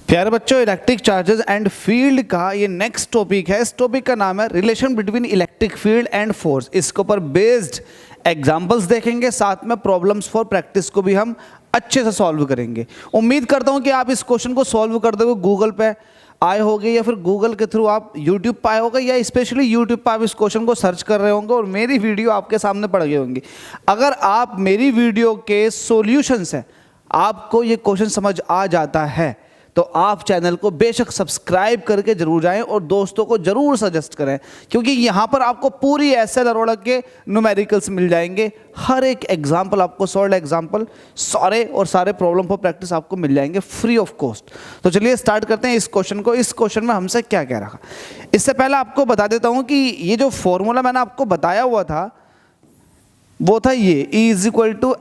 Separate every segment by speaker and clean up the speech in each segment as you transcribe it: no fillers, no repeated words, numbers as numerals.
Speaker 1: प्यारे बच्चों, electric charges and field का ये नेक्स्ट टॉपिक है। इस टॉपिक का नाम है relation between electric field and force. इसके ऊपर बेस्ड एग्जांपल्स देखेंगे, साथ में प्रॉब्लम्स फॉर प्रैक्टिस को भी हम अच्छे से सॉल्व करेंगे। उम्मीद करता हूं कि आप इस क्वेश्चन को सॉल्व करते हुए गूगल पे आए होंगे या फिर गूगल के थ्रू आप यूट्यूब पे आए होंगे या स्पेशली यूट्यूब पे आप इस क्वेश्चन को सर्च कर रहे होंगे और मेरी वीडियो आपके सामने पड़ गई होंगी। अगर आप मेरी वीडियो के सॉल्यूशंस हैं, आपको ये क्वेश्चन समझ आ जाता है, तो आप चैनल को बेशक सब्सक्राइब करके जरूर जाएं और दोस्तों को जरूर सजेस्ट करें, क्योंकि यहाँ पर आपको पूरी एसएल अरोड़ा के न्यूमेरिकल्स मिल जाएंगे। हर एक एग्जाम्पल आपको, सॉल्व एग्जाम्पल सारे प्रॉब्लम फॉर प्रैक्टिस आपको मिल जाएंगे फ्री ऑफ कॉस्ट। तो चलिए स्टार्ट करते हैं इस क्वेश्चन को। इस क्वेश्चन में हमसे क्या कह रखा, इससे पहले आपको बता देता हूँ कि ये जो फॉर्मूला मैंने आपको बताया हुआ था वो था ये E =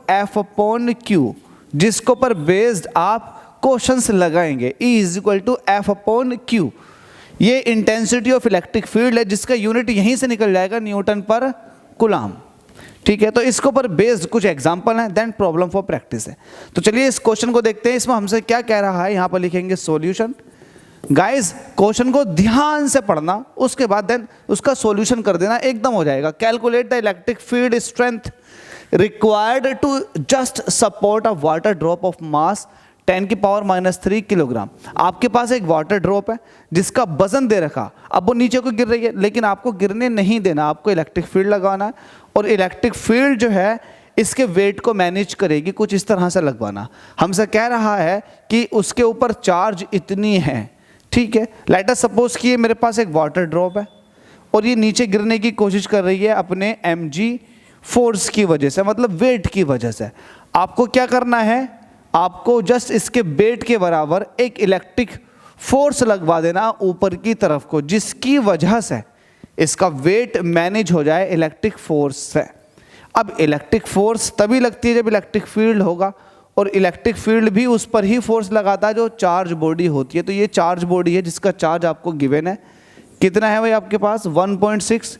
Speaker 1: F/Q, जिसको पर बेस्ड आप क्वेश्चंस लगाएंगे। E = F/Q ये इंटेंसिटी ऑफ इलेक्ट्रिक फील्ड है, जिसका यूनिट यहीं से निकल जाएगा न्यूटन पर कूलम। ठीक है, तो इसके ऊपर बेस्ड कुछ एग्जांपल हैं, देन प्रॉब्लम फॉर प्रैक्टिस है। तो चलिए इस क्वेश्चन को देखते हैं। इसमें हमसे क्या कह रहा है, यहाँ पर लिखेंगे सॉल्यूशन। गाइस, क्वेश्चन को ध्यान से पढ़ना, उसके बाद देन उसका सॉल्यूशन कर देना, एकदम हो जाएगा। Calculate the electric field strength required to just support a water drop of mass 10⁻³ kilogram. आपके पास एक वाटर ड्रॉप है जिसका वजन दे रखा, अब वो नीचे को गिर रही है, लेकिन आपको गिरने नहीं देना, आपको इलेक्ट्रिक फील्ड लगाना है। और इलेक्ट्रिक फील्ड जो है इसके वेट को मैनेज करेगी, कुछ इस तरह से लगवाना। हमसे कह रहा है कि उसके ऊपर चार्ज इतनी है। ठीक है, लेट अस सपोज कि मेरे पास एक वाटर ड्रॉप है और ये नीचे गिरने की कोशिश कर रही है अपने mg फोर्स की वजह से, मतलब वेट की वजह से। आपको क्या करना है, आपको जस्ट इसके वेट के बराबर एक इलेक्ट्रिक फोर्स लगवा देना ऊपर की तरफ को, जिसकी वजह से इसका वेट मैनेज हो जाए इलेक्ट्रिक फोर्स से। अब इलेक्ट्रिक फोर्स तभी लगती है जब इलेक्ट्रिक फील्ड होगा, और इलेक्ट्रिक फील्ड भी उस पर ही फोर्स लगाता है जो चार्ज बॉडी होती है। तो ये चार्ज बॉडी है जिसका चार्ज आपको गिवन है। कितना है भाई आपके पास, 1.6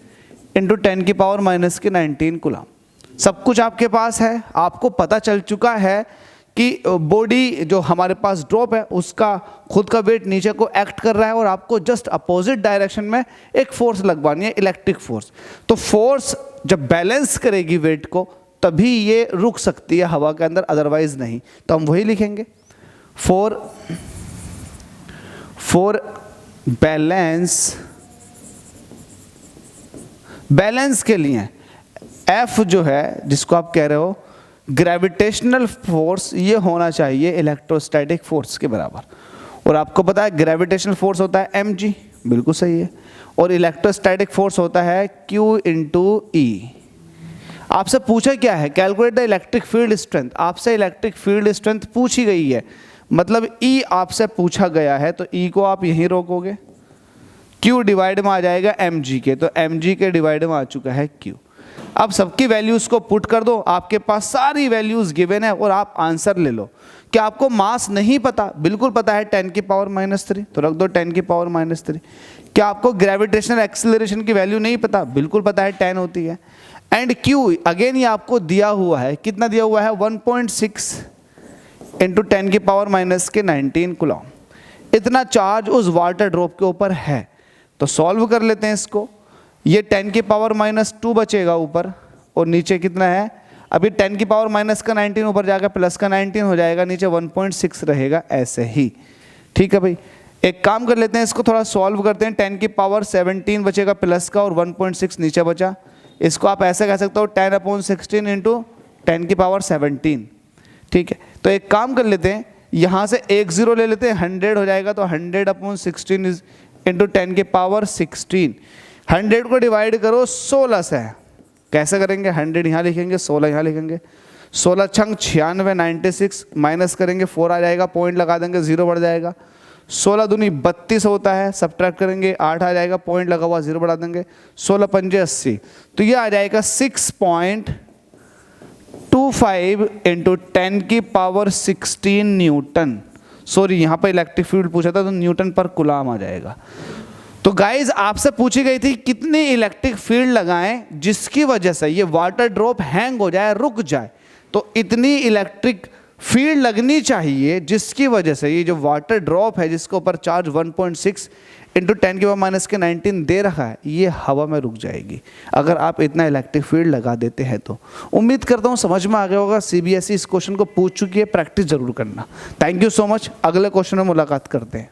Speaker 1: × 10⁻⁻19 कूलम। सब कुछ आपके पास है। आपको पता चल चुका है कि बॉडी जो हमारे पास ड्रॉप है उसका खुद का वेट नीचे को एक्ट कर रहा है, और आपको जस्ट अपोजिट डायरेक्शन में एक फोर्स लगवानी है, इलेक्ट्रिक फोर्स। तो फोर्स जब बैलेंस करेगी वेट को, तभी ये रुक सकती है हवा के अंदर, अदरवाइज नहीं। तो हम वही लिखेंगे, फॉर बैलेंस के लिए F जो है, जिसको आप कह रहे हो ग्रेविटेशनल फोर्स, ये होना चाहिए इलेक्ट्रोस्टैटिक फोर्स के बराबर। और आपको पता है ग्रेविटेशनल फोर्स होता है mg, बिल्कुल सही है, और इलेक्ट्रोस्टैटिक फोर्स होता है Q × E। आपसे पूछा क्या है, calculate the electric field strength. आपसे इलेक्ट्रिक फील्ड स्ट्रेंथ पूछी गई है, मतलब E आपसे पूछा गया है, तो E को आप यहीं रोकोगे, Q डिवाइड में आ जाएगा mg के, तो mg के डिवाइड में आ चुका है Q। अब सबकी वैल्यूज को पुट कर दो, आपके पास सारी वैल्यूज गिवन है, और आप आंसर ले लो। क्या आपको मास नहीं पता? बिल्कुल पता है, 10⁻⁻3, तो रख दो 10⁻⁻3। क्या आपको ग्रेविटेशनल एक्सीलरेशन की वैल्यू नहीं पता? बिल्कुल पता है, 10 होती है। एंड Q अगेन ये आपको दिया हुआ है, कितना दिया हुआ है, 1.6 × 10⁻⁻19 कूलम। इतना चार्ज उस वाटर ड्रॉप के ऊपर है। तो सॉल्व कर लेते हैं इसको। ये 10⁻⁻2 बचेगा ऊपर, और नीचे कितना है, अभी 10⁻⁻19 ऊपर जाकर प्लस का 19 हो जाएगा, नीचे 1.6 रहेगा, ऐसे ही। ठीक है भाई, एक काम कर लेते हैं, इसको थोड़ा सॉल्व करते हैं। 10⁻17 बचेगा प्लस का, और 1.6 नीचे बचा। इसको आप ऐसे कह सकते हो 10/16 × 10⁻17। ठीक है, तो एक काम कर लेते हैं, यहाँ से एक 0 ले लेते हैं, 100 हो जाएगा, तो 100/16 × 10⁻16। 100 को डिवाइड करो 16 से, कैसे करेंगे, 100 यहाँ लिखेंगे, 16 यहाँ लिखेंगे, 16 छंग 96, 96 माइनस करेंगे, 4 आ जाएगा, पॉइंट लगा देंगे, 0 बढ़ जाएगा। 16 दूनी 32 होता है, सब्ट्रैक्ट करेंगे, 8 आ जाएगा, पॉइंट लगा हुआ, 0 बढ़ा देंगे, 16 पंजे 80, तो ये आ जाएगा 6.25 × 10⁻16 न्यूटन। सॉरी, यहाँ पर इलेक्ट्रिक फील्ड पूछा था, तो न्यूटन पर कूलम आ जाएगा। तो गाइज आपसे पूछी गई थी कितनी इलेक्ट्रिक फील्ड लगाएं जिसकी वजह से ये वाटर ड्रॉप हैंग हो जाए, रुक जाए। तो इतनी इलेक्ट्रिक फील्ड लगनी चाहिए जिसकी वजह से ये जो वाटर ड्रॉप है जिसके ऊपर चार्ज 1.6 इंटू 10⁻⁻⁻⁰ दे रखा है, ये हवा में रुक जाएगी अगर आप इतना इलेक्ट्रिक फील्ड लगा देते हैं तो। उम्मीद करता हूँ समझ में आ गया होगा। सीबीएसई इस क्वेश्चन को पूछ चुकी है, प्रैक्टिस जरूर करना। Thank you so much. अगले क्वेश्चन में मुलाकात करते हैं।